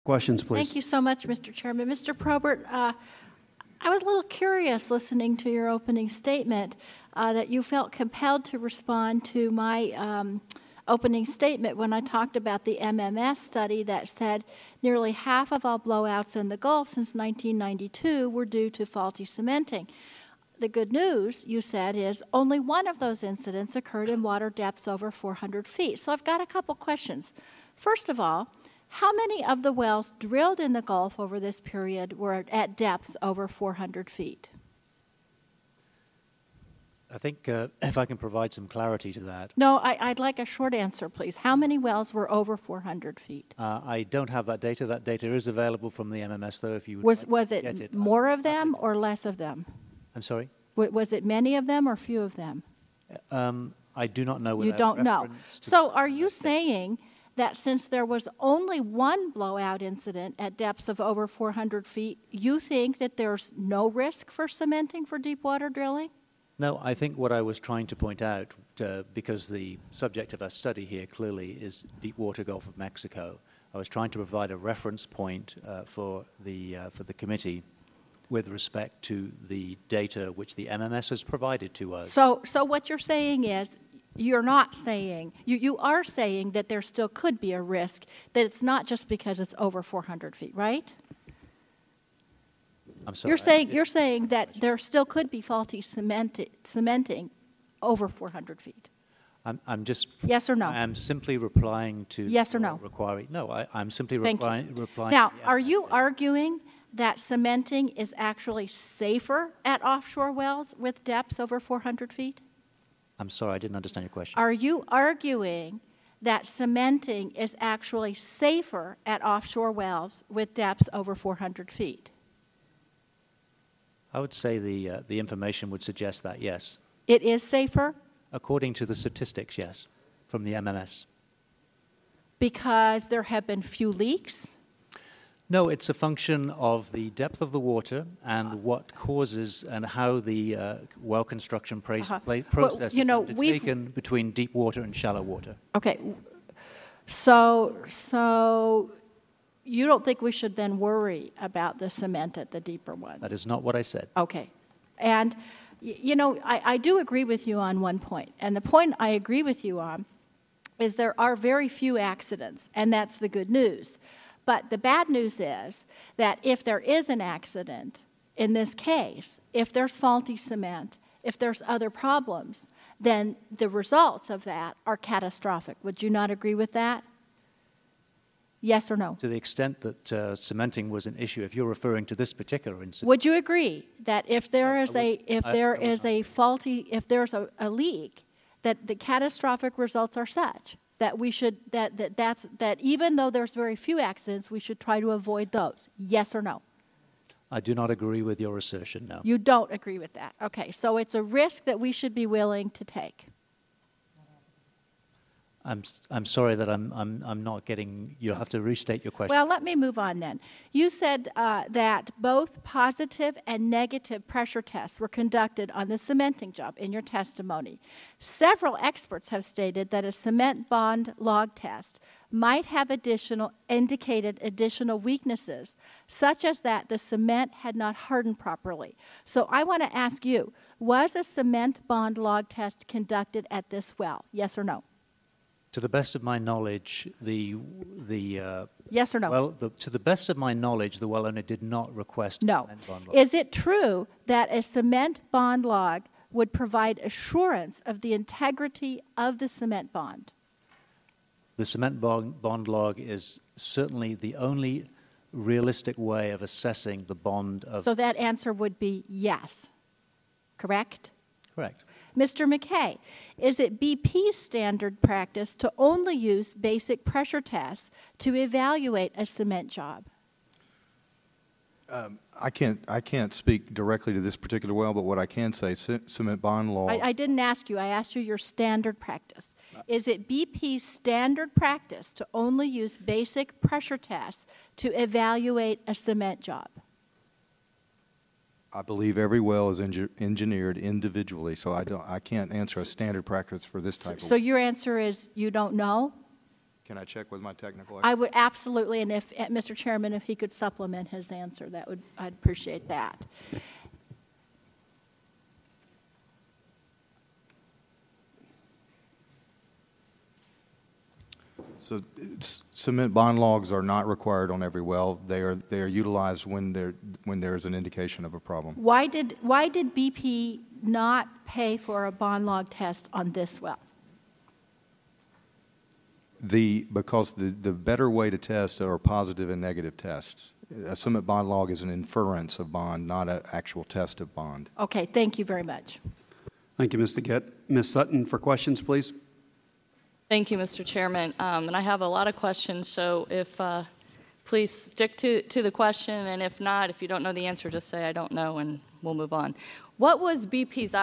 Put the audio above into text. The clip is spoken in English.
Questions, please. Thank you so much, Mr. Chairman. Mr. Probert, I was a little curious listening to your opening statement that you felt compelled to respond to my opening statement when I talked about the MMS study that said nearly half of all blowouts in the Gulf since 1992 were due to faulty cementing. The good news, you said, is only one of those incidents occurred in water depths over 400 feet. So I've got a couple questions. First of all, how many of the wells drilled in the Gulf over this period were at depths over 400 feet? I think if I can provide some clarity to that. No, I'd like a short answer, please. How many wells were over 400 feet? I don't have that data. That data is available from the MMS, though, if you would Was like to get it more of them or less of them? I'm sorry? Was it many of them or few of them? I do not know. You don't know. So are you saying that since there was only one blowout incident at depths of over 400 feet, you think that there's no risk for cementing for deep water drilling? No, I think what I was trying to point out, because the subject of our study here clearly is deep water Gulf of Mexico, I was trying to provide a reference point for the committee with respect to the data which the MMS has provided to us. So what you're saying is, you're not saying, you are saying that there still could be a risk, that it's not just because it's over 400 feet, right? I'm sorry. You're saying that there still could be faulty cementing over 400 feet. I'm just. Yes or no? I'm simply replying to. Yes or no? I'm simply Thank replying. Now, are you arguing that cementing is actually safer at offshore wells with depths over 400 feet? I'm sorry, I didn't understand your question. Are you arguing that cementing is actually safer at offshore wells with depths over 400 feet? I would say the information would suggest that, yes. It is safer? According to the statistics, yes, from the MMS. Because there have been few leaks? No, it's a function of the depth of the water and what causes and how the well construction process is undertaken between deep water and shallow water. Okay. So you don't think we should then worry about the cement at the deeper ones? That is not what I said. Okay. And, you know, I do agree with you on one point. And the point I agree with you on is there are very few accidents, and that's the good news. But the bad news is that if there is an accident, in this case, if there's faulty cement, if there's other problems, then the results of that are catastrophic. Would you not agree with that? Yes or no? To the extent that cementing was an issue, if you're referring to this particular incident. Would you agree that if there is a leak, that the catastrophic results are such that we should that even though there's very few accidents, we should try to avoid those? Yes or no? I do not agree with your assertion, no. You don't agree with that. Okay, so it's a risk that we should be willing to take. I'm sorry that I'm not getting. You'll have to restate your question. Well, let me move on then. You said that both positive and negative pressure tests were conducted on the cementing job in your testimony. Several experts have stated that a cement bond log test might have indicated additional weaknesses, such as that the cement had not hardened properly. So I want to ask you, was a cement bond log test conducted at this well? Yes or no? To the best of my knowledge, yes or no? Well, to the best of my knowledge, the well owner did not request a cement bond log. Is it true that a cement bond log would provide assurance of the integrity of the cement bond? The cement bond log is certainly the only realistic way of assessing the bond of... So that answer would be yes, correct? Correct. Mr. McKay, is it BP's standard practice to only use basic pressure tests to evaluate a cement job? I can't speak directly to this particular well, but what I can say, cement bond law... I didn't ask you. I asked you your standard practice. Is it BP's standard practice to only use basic pressure tests to evaluate a cement job? I believe every well is engineered individually, so I can't answer a standard practice for this type of... So your answer is you don't know? Can I check with my technical I expert? would absolutely, and if, Mr. Chairman, if he could supplement his answer, I'd appreciate that. So cement bond logs are not required on every well. They are utilized when there is an indication of a problem. Why did BP not pay for a bond log test on this well? Because the better way to test are positive and negative tests. A cement bond log is an inference of bond, not an actual test of bond. Okay, thank you very much. Thank you, Ms. DeGette. Ms. Sutton, for questions, please. Thank you, Mr. Chairman. And I have a lot of questions, so if please stick to the question, and if not, if you don't know the answer, just say I don't know, and we'll move on. What was BP's